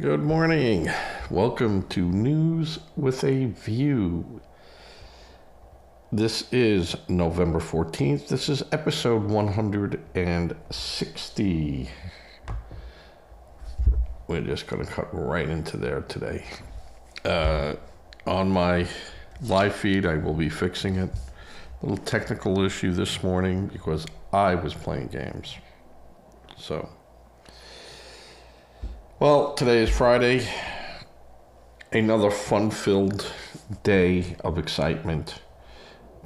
Good morning. Welcome to News with a View. This is November 14th. This is episode 160. We're just going to cut right into there today. On my live feed, I will be fixing it. A little technical issue this morning because I was playing games. Well, today is Friday. Another fun-filled day of excitement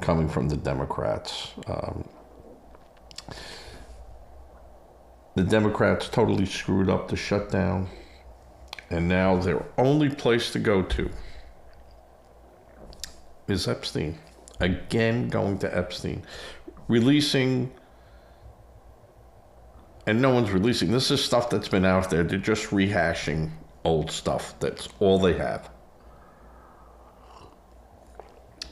coming from the Democrats. The Democrats totally screwed up the shutdown, and now their only place to go to is Epstein. Again, going to Epstein. Releasing, and no one's releasing. This is stuff that's been out there. They're just rehashing old stuff. That's all they have.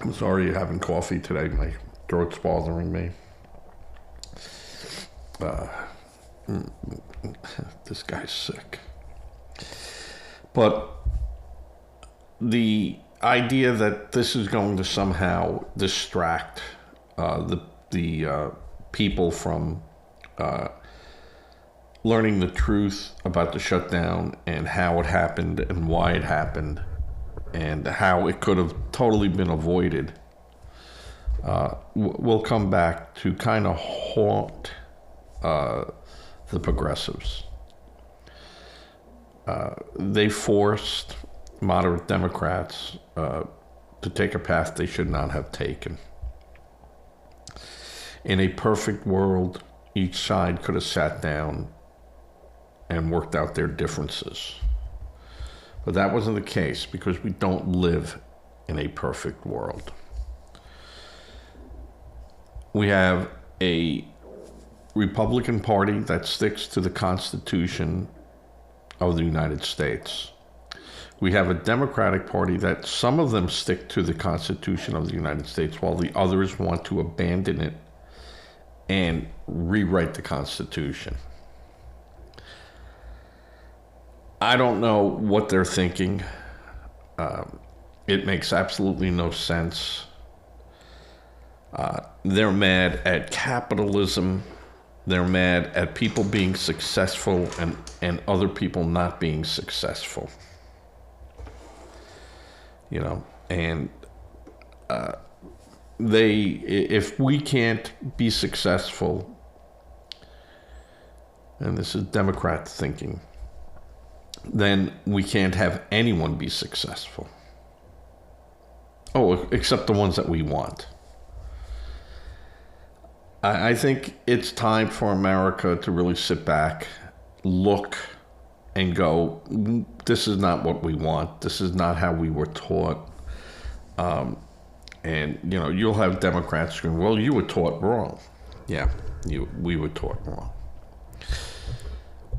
I'm sorry you're having coffee today. My throat's bothering me. This guy's sick. But the idea that this is going to somehow distract the people from learning the truth about the shutdown and how it happened and why it happened and how it could have totally been avoided will come back to kind of haunt the progressives. They forced moderate Democrats to take a path they should not have taken. In a perfect world, each side could have sat down and worked out their differences. But that wasn't the case because we don't live in a perfect world. We have a Republican Party that sticks to the Constitution of the United States. We have a Democratic Party that some of them stick to the Constitution of the United States while the others want to abandon it and rewrite the Constitution. I don't know what they're thinking. It makes absolutely no sense. They're mad at capitalism. They're mad at people being successful and other people not being successful. You know, and if we can't be successful, and this is Democrat thinking, then we can't have anyone be successful. Oh, except the ones that we want. I think it's time for America to really sit back, look, and go, this is not what we want. This is not how we were taught. And, you know, you'll have Democrats scream, well, you were taught wrong. Yeah, we were taught wrong.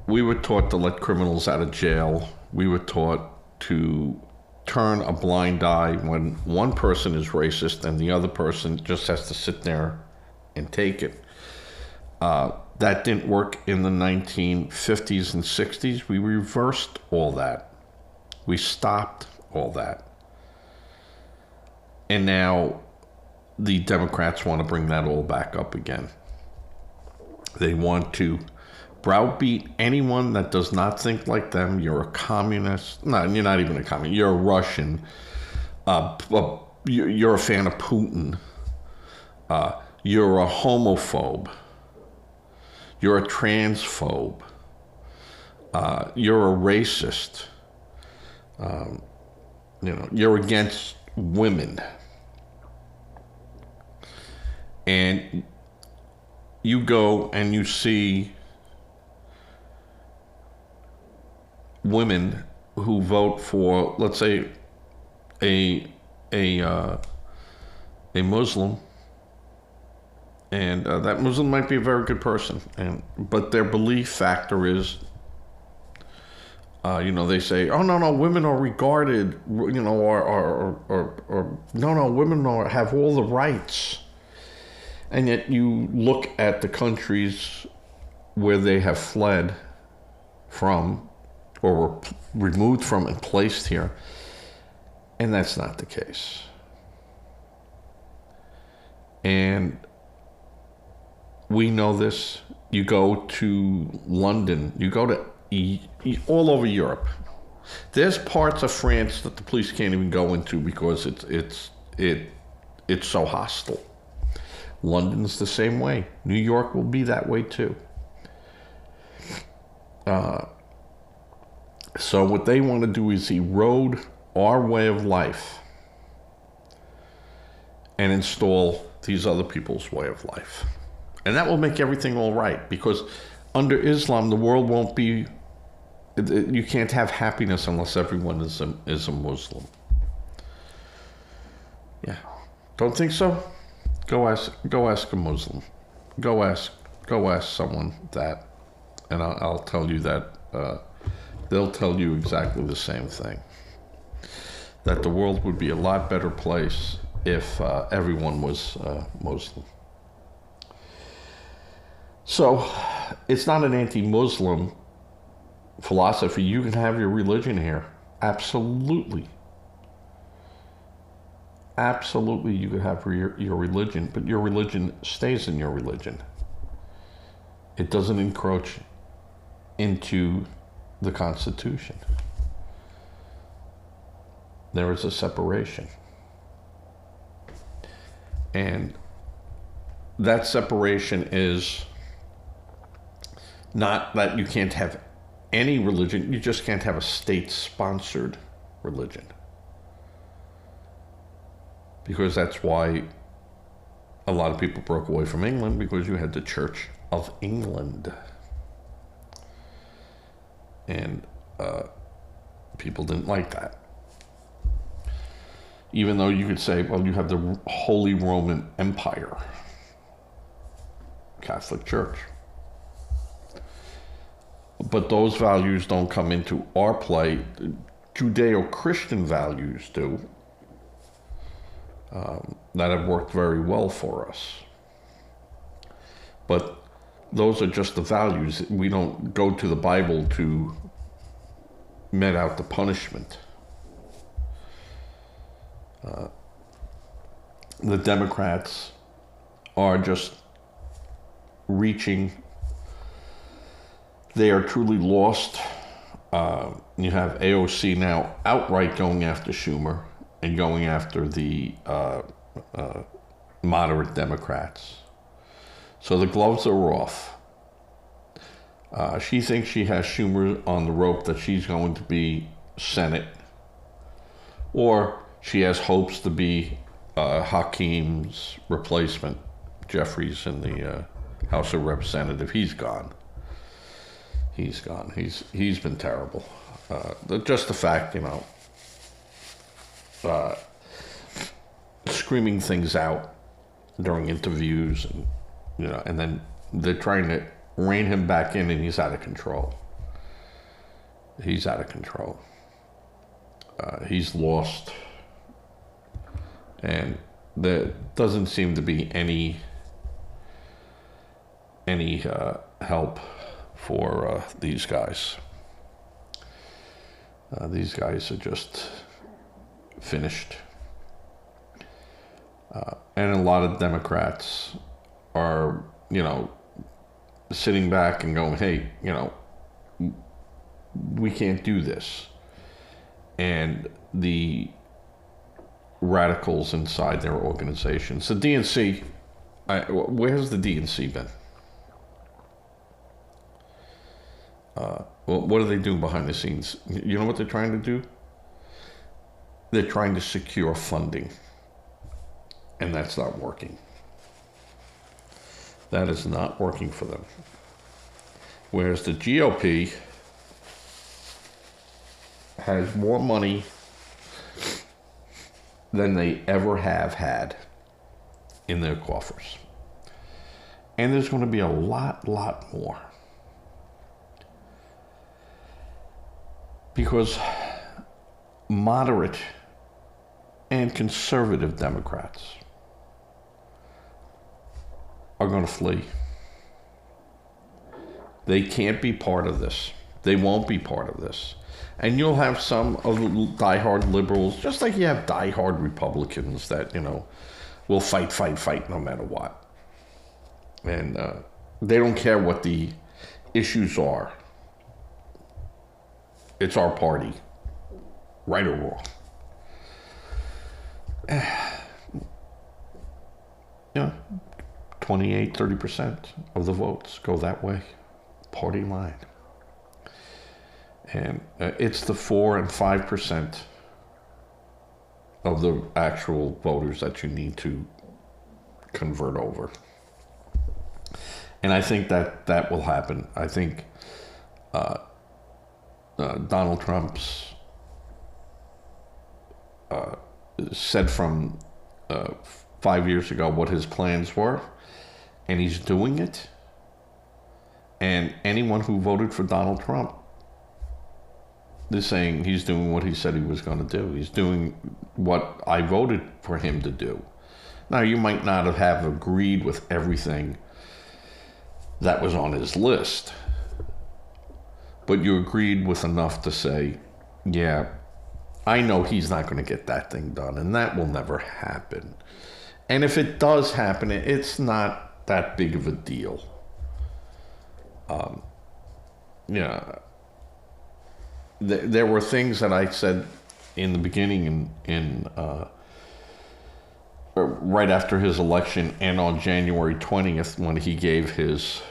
We were taught to let criminals out of jail. We were taught to turn a blind eye when one person is racist and the other person just has to sit there and take it. That didn't work in the 1950s and 60s. We reversed all that. We stopped all that. And now the Democrats want to bring that all back up again. They want to browbeat anyone that does not think like them. You're a communist. No, you're not even a communist. You're a Russian. You're a fan of Putin. You're a homophobe. You're a transphobe. You're a racist. You're against women. And you go and you see women who vote for, let's say, a Muslim, and that Muslim might be a very good person, but their belief factor is, they say, oh no, women are regarded, or no, women have all the rights, and yet you look at the countries where they have fled from, or were removed from and placed here. And that's not the case. And we know this. You go to London, you go to all over Europe. There's parts of France that the police can't even go into because it's so hostile. London's the same way. New York will be that way too. So what they want to do is erode our way of life and install these other people's way of life. And that will make everything all right, because under Islam, the world won't be, you can't have happiness unless everyone is a Muslim. Yeah. Don't think so? Go ask a Muslim. Go ask someone that, and I'll tell you that they'll tell you exactly the same thing. That the world would be a lot better place if everyone was Muslim. So it's not an anti-Muslim philosophy. You can have your religion here. Absolutely. Absolutely, you can have your religion, but your religion stays in your religion. It doesn't encroach into the Constitution. There is a separation. And that separation is not that you can't have any religion, you just can't have a state-sponsored religion. Because that's why a lot of people broke away from England, because you had the Church of England. And people didn't like that. Even though you could say, well, you have the Holy Roman Empire, Catholic Church. But those values don't come into our play. Judeo-Christian values do. That have worked very well for us. But those are just the values. We don't go to the Bible to met out the punishment. The Democrats are just reaching. They are truly lost. You have AOC now outright going after Schumer and going after the moderate Democrats. So the gloves are off. She thinks she has Schumer on the rope, that she's going to be Senate. Or she has hopes to be Hakeem's replacement, Jeffries, in the House of Representatives. He's gone. He's gone. He's been terrible. Just the fact, screaming things out during interviews, and then they're trying to rein him back in, and he's out of control. He's out of control. He's lost, and there doesn't seem to be any help for these guys. These guys are just finished. And a lot of Democrats are, sitting back and going, hey, we can't do this. And the radicals inside their organizations, the DNC, where's the DNC been? What are they doing behind the scenes? You know what they're trying to do? They're trying to secure funding. And that's not working. That is not working for them. Whereas the GOP has more money than they ever have had in their coffers. And there's going to be a lot more. Because moderate and conservative Democrats are going to flee. They can't be part of this. They won't be part of this. And you'll have some of the diehard liberals, just like you have diehard Republicans that, will fight no matter what. And they don't care what the issues are. It's our party, right or wrong. 28, 30% of the votes go that way. Party line. And it's the 4 and 5% of the actual voters that you need to convert over. And I think that will happen. I think Donald Trump's said from 5 years ago what his plans were, and he's doing it. And anyone who voted for Donald Trump is saying he's doing what he said he was going to do. He's doing what I voted for him to do. Now, you might not have agreed with everything that was on his list, but you agreed with enough to say, yeah, I know he's not going to get that thing done, and that will never happen. And if it does happen, it's not that big of a deal. There were things that I said in the beginning right after his election and on January 20th when he gave his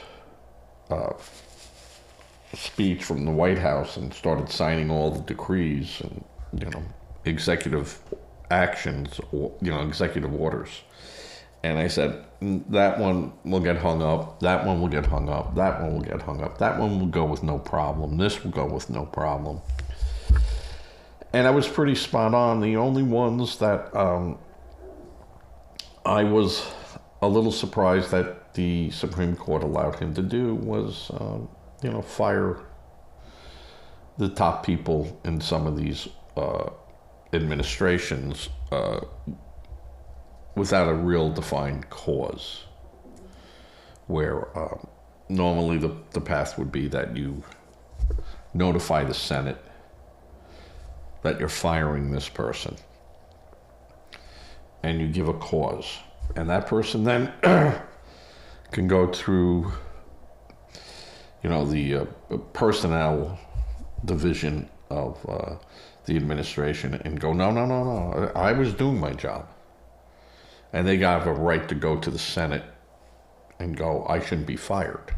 speech from the White House and started signing all the decrees and, executive actions, or, executive orders. And I said, that one will get hung up, that one will get hung up, that one will get hung up, that one will go with no problem, this will go with no problem. And I was pretty spot on. The only ones that I was a little surprised that the Supreme Court allowed him to do was, fire the top people in some of these administrations without a real defined cause, where normally the path would be that you notify the Senate that you're firing this person, and you give a cause, and that person then can go through, the personnel division of the administration and go, no, I was doing my job. And they have a right to go to the Senate and go, I shouldn't be fired.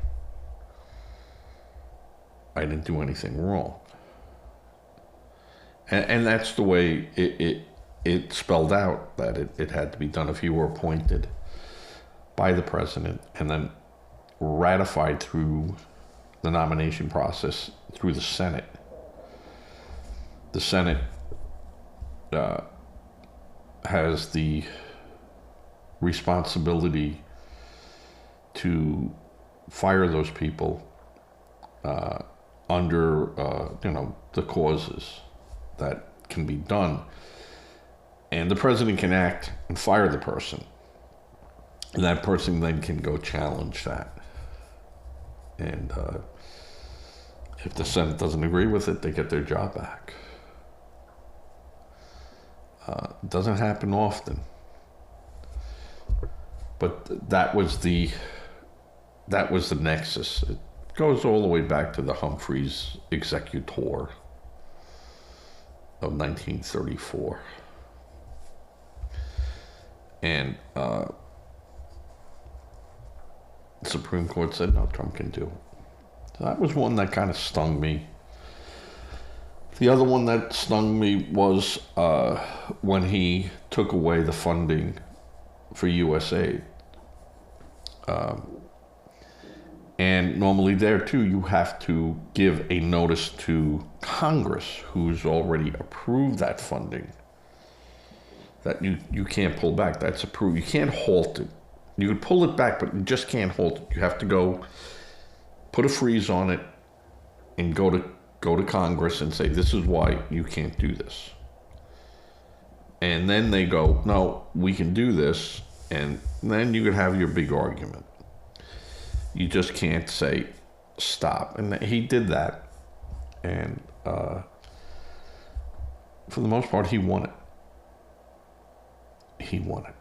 I didn't do anything wrong. And that's the way it spelled out that it had to be done if you were appointed by the president and then ratified through the nomination process through the Senate. The Senate has the responsibility to fire those people under the causes that can be done, and the president can act and fire the person, and that person then can go challenge that, and if the Senate doesn't agree with it, they get their job back. It doesn't happen often. But that was the nexus. It goes all the way back to the Humphreys executor of 1934. And the Supreme Court said, no, Trump can do it. So that was one that kind of stung me. The other one that stung me was when he took away the funding for USAID. And normally there too, you have to give a notice to Congress, who's already approved that funding, that you can't pull back. That's approved. You can't halt it. You can pull it back, but you just can't halt it. You have to go put a freeze on it and go to Congress and say, this is why you can't do this. And then they go, no, we can do this. And then you could have your big argument. You just can't say stop. And he did that. And for the most part, he won it. He won it.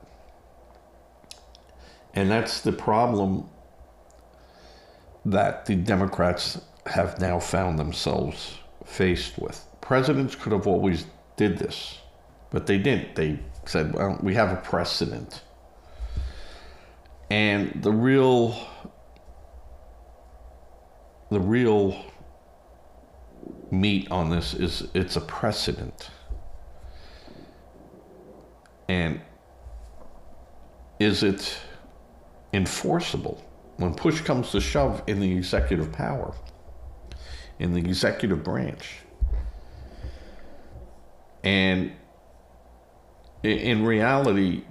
And that's the problem that the Democrats have now found themselves faced with. Presidents could have always did this, but they didn't. They said, well, we have a precedent. And the real meat on this is it's a precedent. And is it enforceable when push comes to shove in the executive power, in the executive branch? And in reality,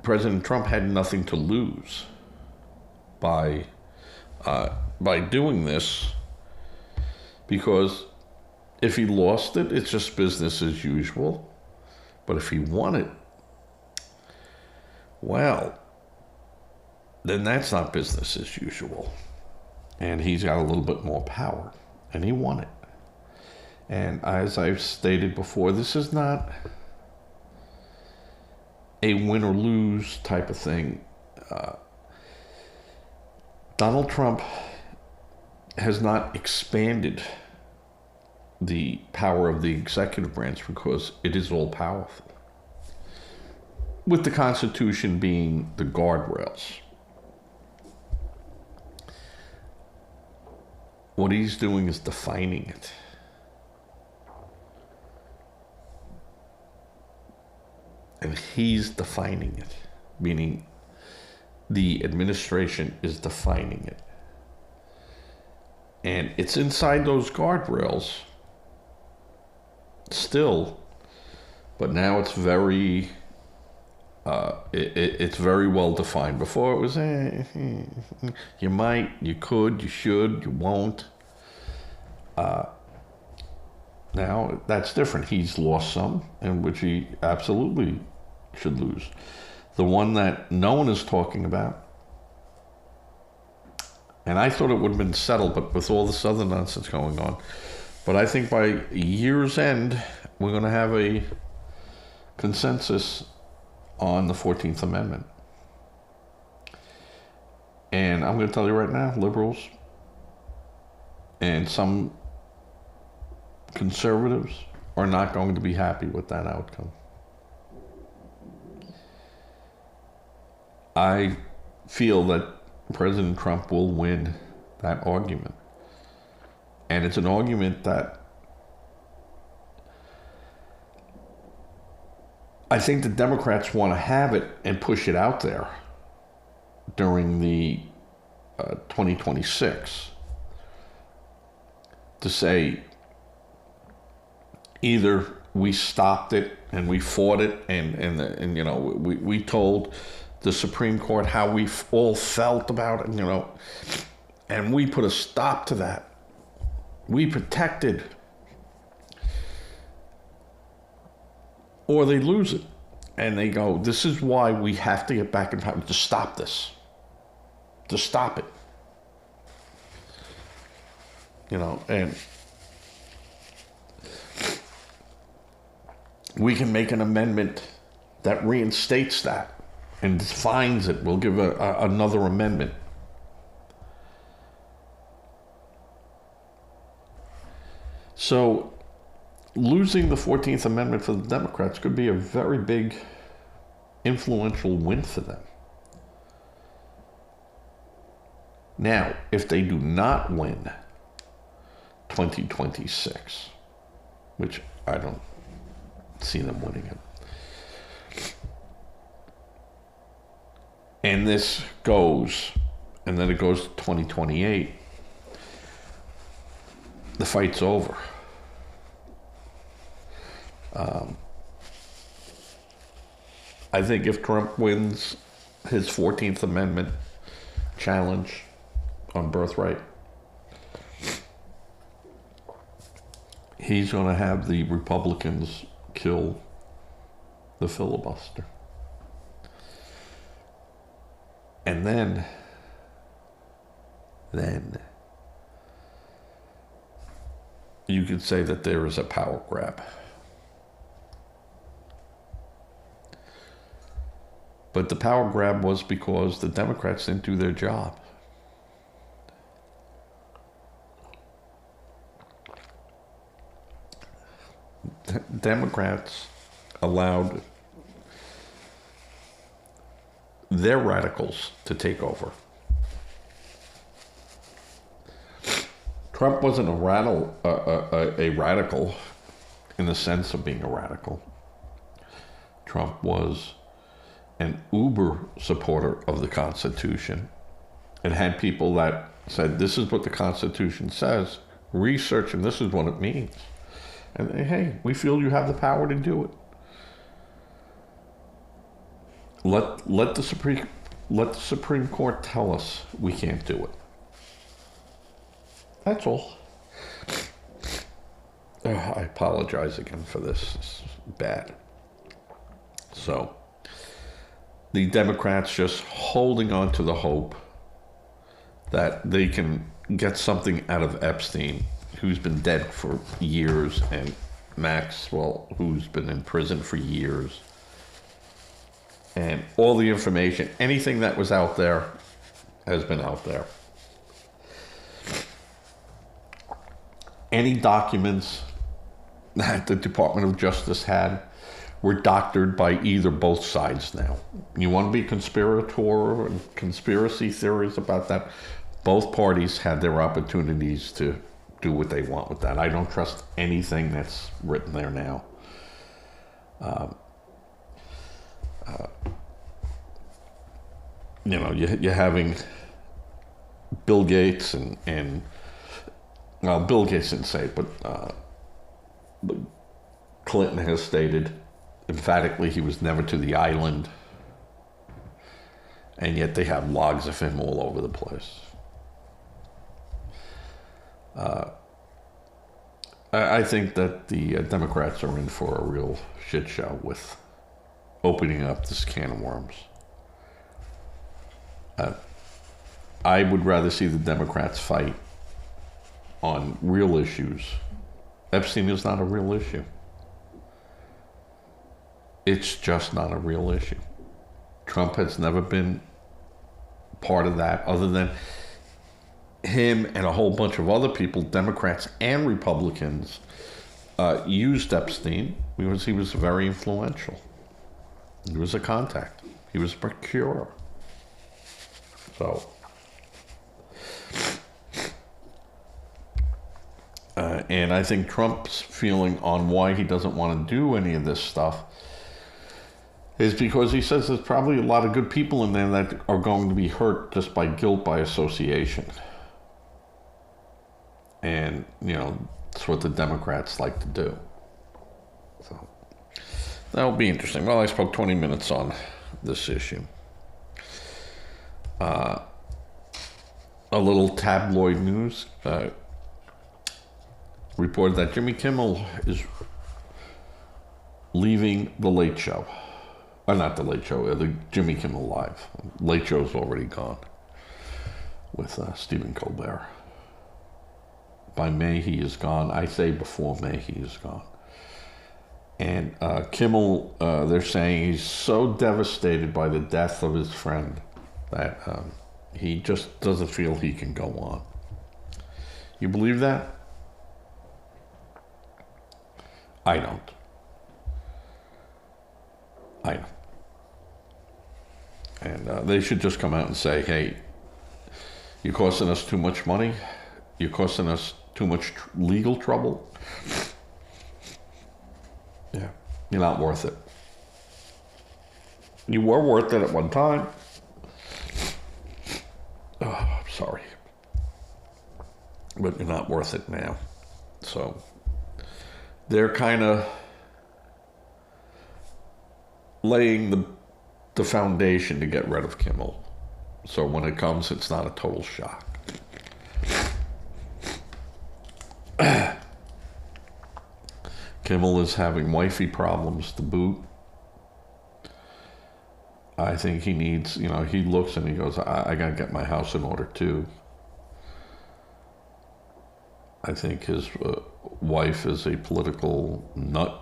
President Trump had nothing to lose by doing this, because if he lost it, it's just business as usual. But if he won it, well, then that's not business as usual. And he's got a little bit more power, and he won it. And as I've stated before, this is not a win or lose type of thing. Donald Trump has not expanded the power of the executive branch because it is all powerful, with the Constitution being the guardrails. What he's doing is defining it. And he's defining it, meaning the administration is defining it. And it's inside those guardrails still, but now it's very it's very well defined. Before it was you might, you could, you should, you won't. Now that's different. He's lost some, and which he absolutely should lose. The one that no one is talking about, and I thought it would have been settled, but with all this other nonsense going on, but I think by year's end, we're going to have a consensus on the 14th Amendment. And I'm going to tell you right now, liberals and some conservatives are not going to be happy with that outcome. I feel that President Trump will win that argument. And it's an argument that I think the Democrats want to have it and push it out there during the 2026 to say either we stopped it and we fought it and you know, we told the Supreme Court how we all felt about it, you know, and we put a stop to that. We protected. Or they lose it and they go, this is why we have to get back in power to stop this, to stop it. You know, and we can make an amendment that reinstates that and defines it. We'll give another amendment. So losing the 14th Amendment for the Democrats could be a very big influential win for them. Now, if they do not win 2026, which I don't see them winning it, and this goes, and then it goes to 2028, the fight's over. I think if Trump wins his 14th Amendment challenge on birthright, he's going to have the Republicans kill the filibuster. And then you could say that there is a power grab. But the power grab was because the Democrats didn't do their job. Democrats allowed their radicals to take over. Trump wasn't a radical in the sense of being a radical. Trump was an uber supporter of the Constitution and had people that said, this is what the Constitution says, research, and this is what it means. And hey, we feel you have the power to do it. Let the Supreme Court tell us we can't do it. That's all. I apologize again for this. It's bad. So, the Democrats just holding on to the hope that they can get something out of Epstein, who's been dead for years, and Maxwell, who's been in prison for years. And all the information, anything that was out there has been out there. Any documents that the Department of Justice had were doctored by either both sides now. You want to be conspirator and conspiracy theories about that? Both parties had their opportunities to do what they want with that. I don't trust anything that's written there now. You're having Bill Gates and well, Bill Gates didn't say it, but Clinton has stated emphatically he was never to the island, and yet they have logs of him all over the place. I think that the Democrats are in for a real shit show with opening up this can of worms. I would rather see the Democrats fight on real issues. Epstein is not a real issue. It's just not a real issue. Trump has never been part of that, other than him and a whole bunch of other people, Democrats and Republicans, used Epstein because he was very influential. He was a contact. He was a procurer. So, and I think Trump's feeling on why he doesn't want to do any of this stuff is because he says there's probably a lot of good people in there that are going to be hurt just by guilt by association. And, that's what the Democrats like to do. So, that'll be interesting. Well, I spoke 20 minutes on this issue. A little tabloid news reported that Jimmy Kimmel is leaving The Late Show. Not The Late Show, the Jimmy Kimmel Live. Late Show's already gone with Stephen Colbert. By May, he is gone. I say before May, he is gone. And Kimmel, they're saying he's so devastated by the death of his friend that he just doesn't feel he can go on. You believe that? I don't. And they should just come out and say, hey, you're costing us too much money. You're costing us too much legal trouble. Yeah, you're not worth it. You were worth it at one time. Oh, I'm sorry. But you're not worth it now. So they're kind of laying the foundation to get rid of Kimmel. So when it comes, it's not a total shock. Kimmel is having wifey problems to boot. I think he needs, he looks and he goes, I got to get my house in order too. I think his wife is a political nut.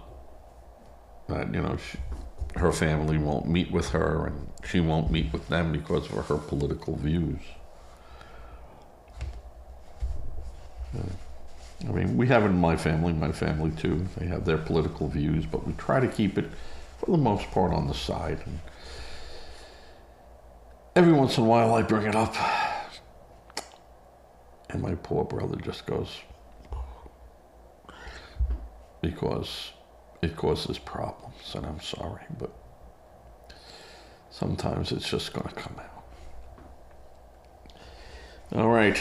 Her family won't meet with her, and she won't meet with them because of her political views. I mean, we have it in my family too. They have their political views, but we try to keep it, for the most part, on the side. And every once in a while I bring it up, and my poor brother just goes, because it causes problems, and I'm sorry, but sometimes it's just going to come out. All right.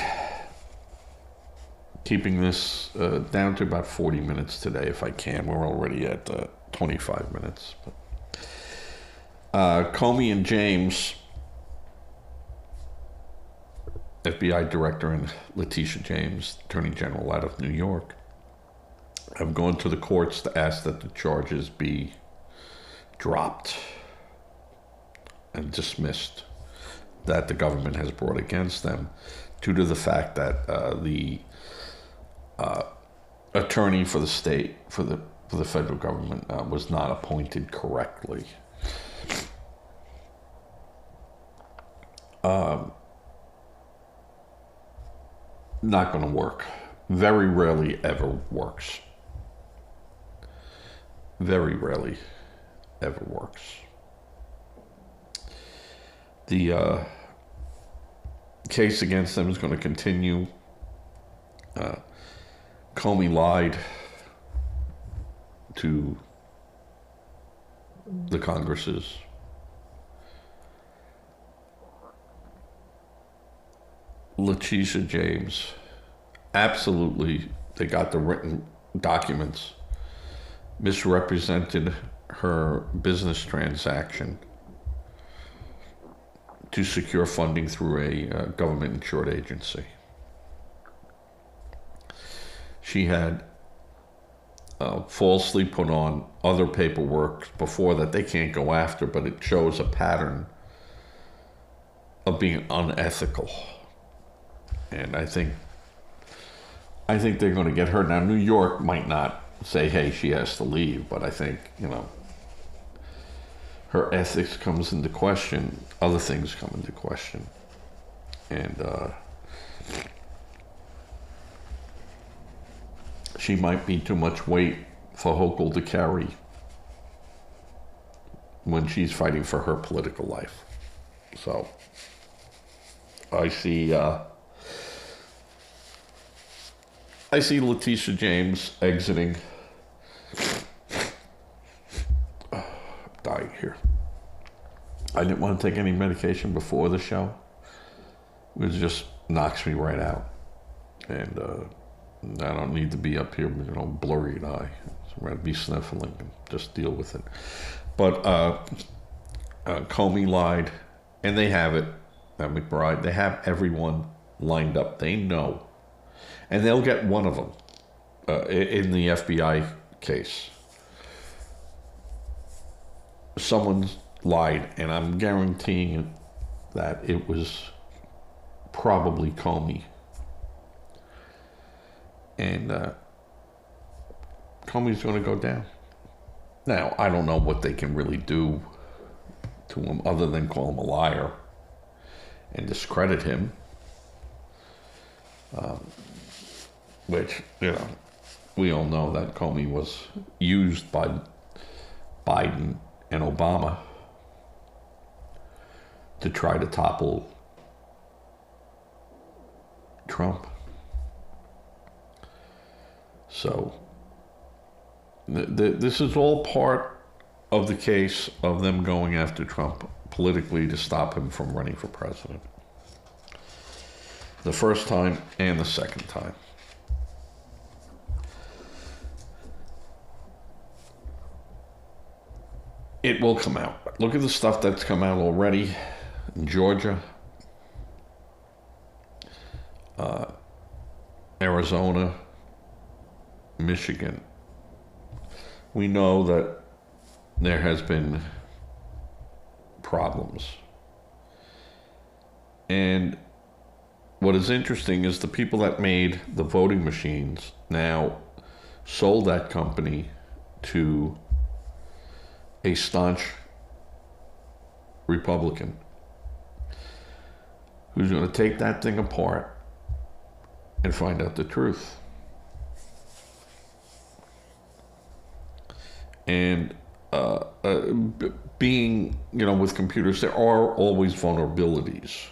Keeping this down to about 40 minutes today, if I can. We're already at 25 minutes. But, Comey and James, FBI Director, and Letitia James, Attorney General out of New York, have gone to the courts to ask that the charges be dropped and dismissed that the government has brought against them, due to the fact that the attorney for the state, for the federal government, was not appointed correctly. Not going to work. Very rarely ever works. Very rarely ever works. The case against them is going to continue. Comey lied to the Congresses. Letitia James, absolutely, they got the written documents, misrepresented her business transaction to secure funding through a government-insured agency. She had falsely put on other paperwork before that they can't go after, but it shows a pattern of being unethical. And I think they're going to get her. Now, New York might not say, hey, she has to leave, but I think, her ethics comes into question. Other things come into question. And she might be too much weight for Hochul to carry when she's fighting for her political life. So I see Letitia James exiting. I'm dying here. I didn't want to take any medication before the show. It just knocks me right out. And I don't need to be up here, blurry eye. So I'm going to be sniffling and just deal with it. But Comey lied, and they have it. McBride, they have everyone lined up. They know. And they'll get one of them in the FBI case. Someone lied, and I'm guaranteeing that it was probably Comey. And Comey's going to go down. Now, I don't know what they can really do to him other than call him a liar and discredit him. Which, we all know that Comey was used by Biden and Obama to try to topple Trump. So, this is all part of the case of them going after Trump politically to stop him from running for president. The first time and the second time. It will come out. Look at the stuff that's come out already in Georgia, Arizona, Michigan. We know that there has been problems. And what is interesting is the people that made the voting machines now sold that company to a staunch Republican who's going to take that thing apart and find out the truth. And being, with computers, there are always vulnerabilities.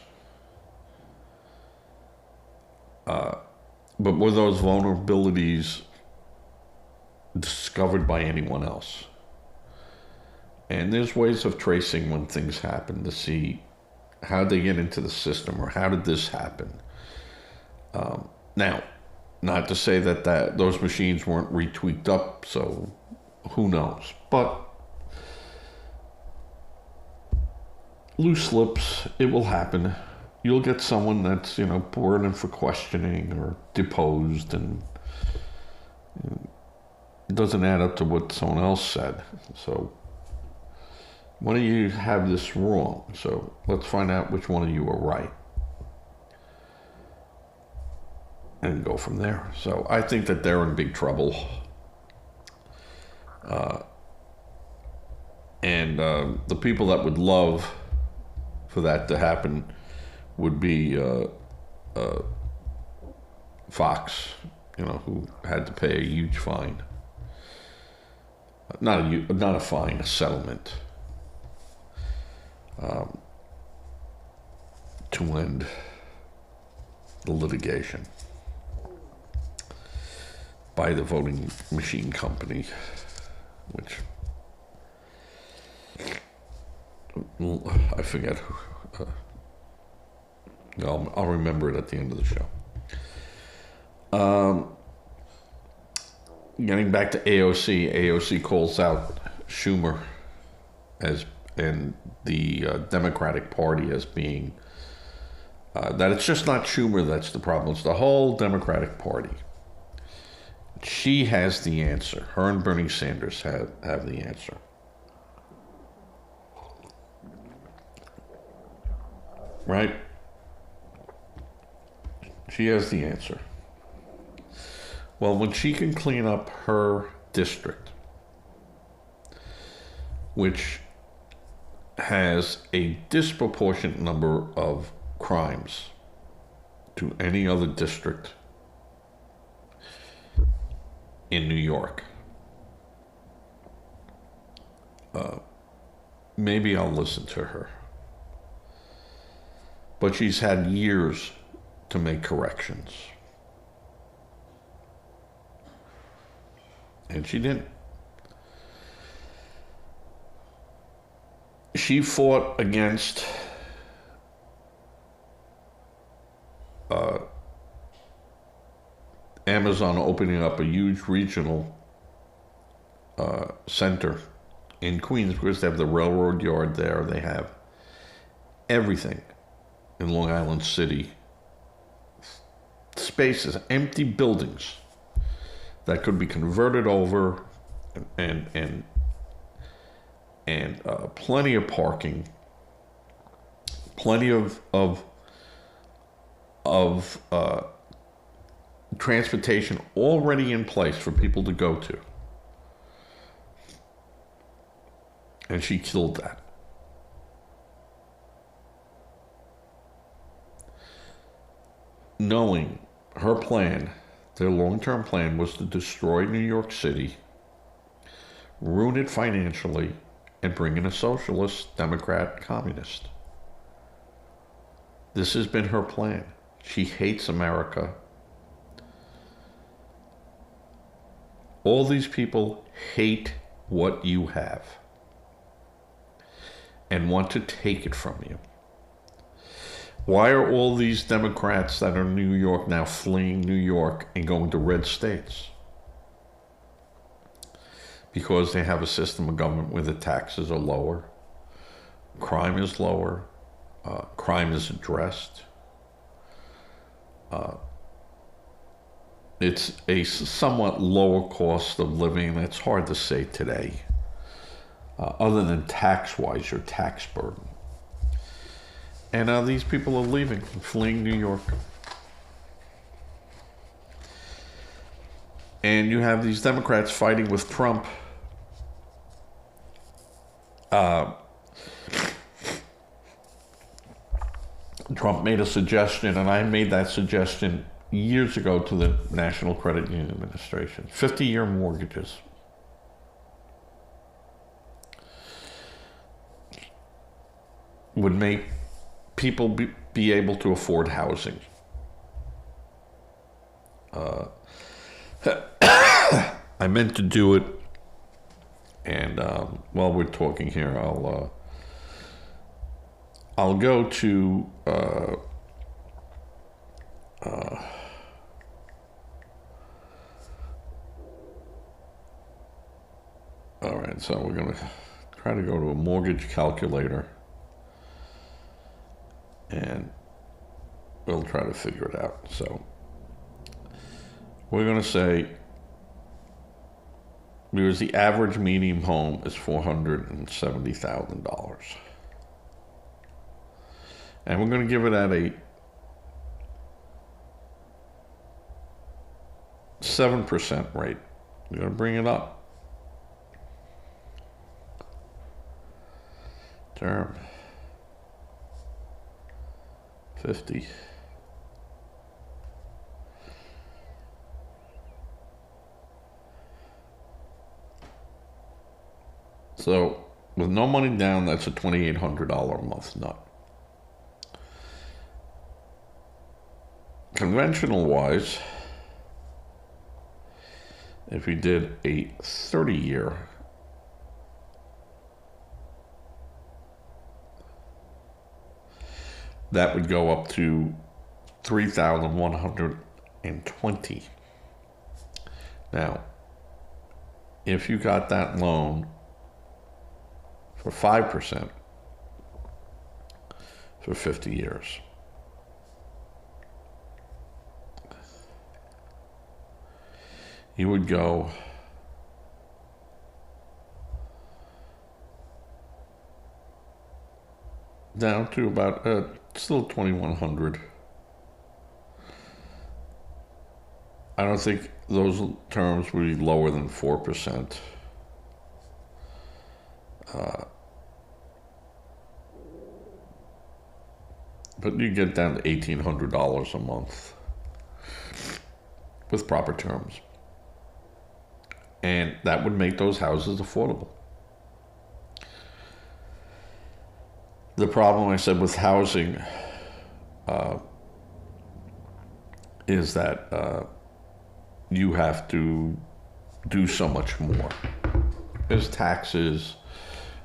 But were those vulnerabilities discovered by anyone else? And there's ways of tracing when things happen to see how they get into the system or how did this happen. Now, not to say that those machines weren't retweaked up, so who knows? But loose lips, it will happen. You'll get someone that's, brought in for questioning or deposed, and it doesn't add up to what someone else said. So one of you have this wrong. So let's find out which one of you are right and go from there. So I think that they're in big trouble. And the people that would love for that to happen would be Fox, who had to pay a huge fine. Not a fine, a settlement, to end the litigation by the voting machine company, which I forget who. I'll remember it at the end of the show. Getting back to AOC calls out Schumer and the Democratic Party as being that it's just not Schumer that's the problem; it's the whole Democratic Party. She has the answer. Her and Bernie Sanders have the answer. Right? She has the answer. Well, when she can clean up her district, which has a disproportionate number of crimes to any other district in New York, maybe I'll listen to her. But she's had years to make corrections. And she didn't. She fought against Amazon opening up a huge regional center in Queens because they have the railroad yard there. They have everything in Long Island City. Spaces, empty buildings that could be converted over, and plenty of parking, plenty of transportation already in place for people to go to. And she killed that. Knowing her plan, their long-term plan was to destroy New York City, ruin it financially, and bring in a socialist, Democrat, communist. This has been her plan. She hates America. All these people hate what you have and want to take it from you. Why are all these Democrats that are in New York now fleeing New York and going to red states? Because they have a system of government where the taxes are lower, crime is lower, crime is addressed. It's a somewhat lower cost of living. That's hard to say today, other than tax-wise, your tax burden. And these people are leaving, fleeing New York. And you have these Democrats fighting with Trump. Trump made a suggestion, and I made that suggestion years ago to the National Credit Union Administration. 50-year mortgages. Would make people be able to afford housing. I meant to do it, and while we're talking here, I'll go to all right, so we're going to try to go to a mortgage calculator, and we'll try to figure it out. So we're going to say, because the average medium home is $470,000. And we're going to give it at a 7% rate. We're going to bring it up. Term 50. So with no money down, that's a $2,800 a month nut. Conventional wise, if we did a 30-year, that would go up to $3,120. Now, if you got that loan for 5% for 50 years, you would go down to about still 2,100. I don't think those terms would be lower than 4%. But you get down to $1,800 a month with proper terms. And that would make those houses affordable. The problem, I said, with housing is that you have to do so much more. There's taxes,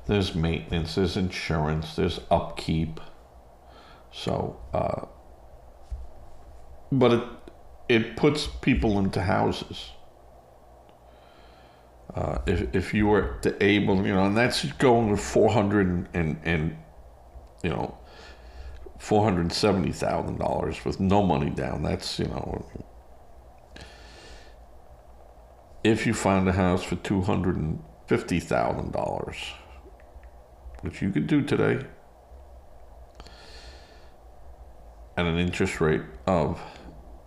there's maintenance, there's insurance, there's upkeep. So, but it puts people into houses. If you were to able, and that's going with $470,000 with no money down. That's, if you found a house for $250,000, which you could do today, at an interest rate of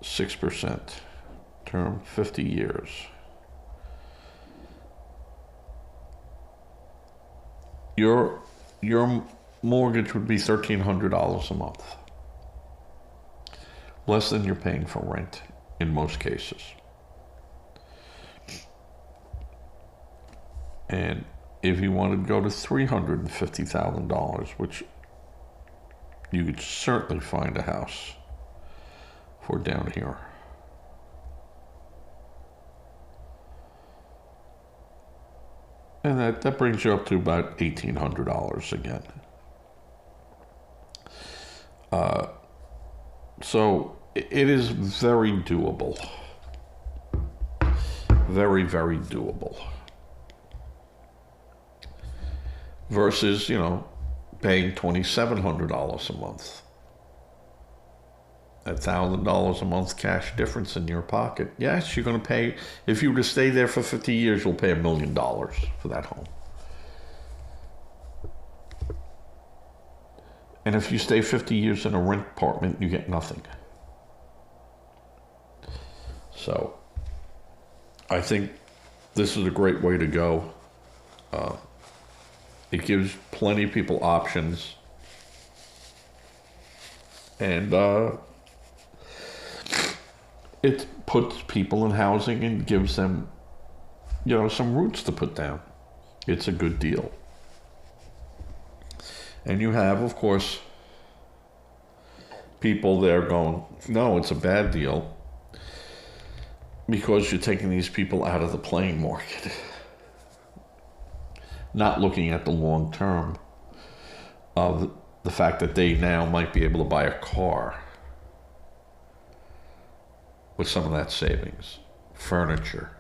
6%, term 50 years. Your mortgage would be $1,300 a month, less than you're paying for rent in most cases. And if you wanted to go to $350,000, which you could certainly find a house for down here. And that brings you up to about $1,800 again. So it is very doable. Very, very doable. Versus, paying $2,700 a month. $1,000 a month cash difference in your pocket. Yes, you're going to pay, if you were to stay there for 50 years, you'll pay $1 million for that home. And if you stay 50 years in a rent apartment, you get nothing. So, I think this is a great way to go. It gives plenty of people options. And it puts people in housing and gives them, some roots to put down. It's a good deal. And you have, of course, people there going, no, it's a bad deal because you're taking these people out of the playing market, not looking at the long term of the fact that they now might be able to buy a car with some of that savings, furniture,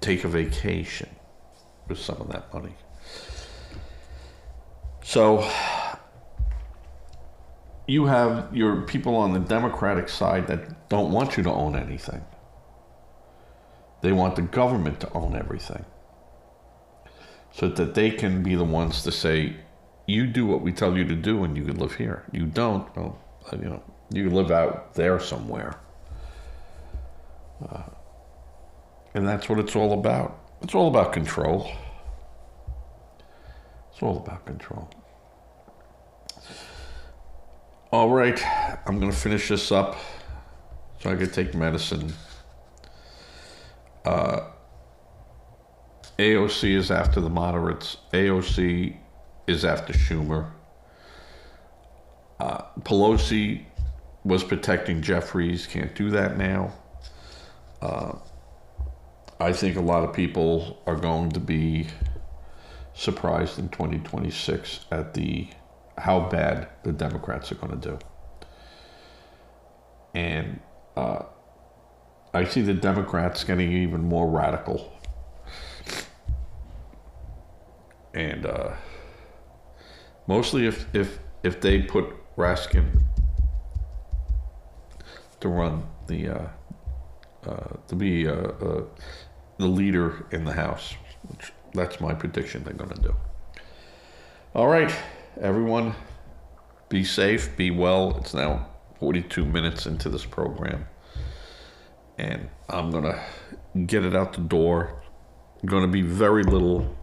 take a vacation with some of that money. So you have your people on the Democratic side that don't want you to own anything. They want the government to own everything, so that they can be the ones to say, you do what we tell you to do and you can live here. You don't, well, you live out there somewhere. And that's what it's all about. It's all about control. It's all about control. All right, I'm going to finish this up so I can take medicine. AOC is after the moderates. AOC is after Schumer. Pelosi was protecting Jeffries. Can't do that now. I think a lot of people are going to be surprised in 2026 at how bad the Democrats are going to do. And I see the Democrats getting even more radical. And mostly if they put Raskin to run to be the leader in the House, which that's my prediction they're going to do. All right, everyone, be safe, be well. It's now 42 minutes into this program, and I'm going to get it out the door. Going to be very little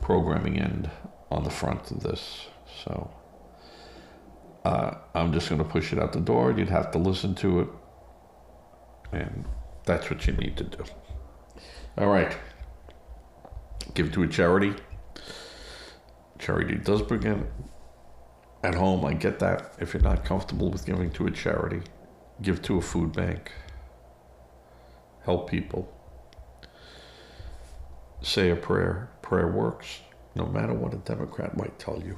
programming end on the front of this, so I'm just going to push it out the door. You'd have to listen to it, and that's what you need to do. All right, give to a charity. Charity does begin at home. I get that. If you're not comfortable with giving to a charity, give to a food bank. Help people. Say a prayer. Prayer works, no matter what a Democrat might tell you.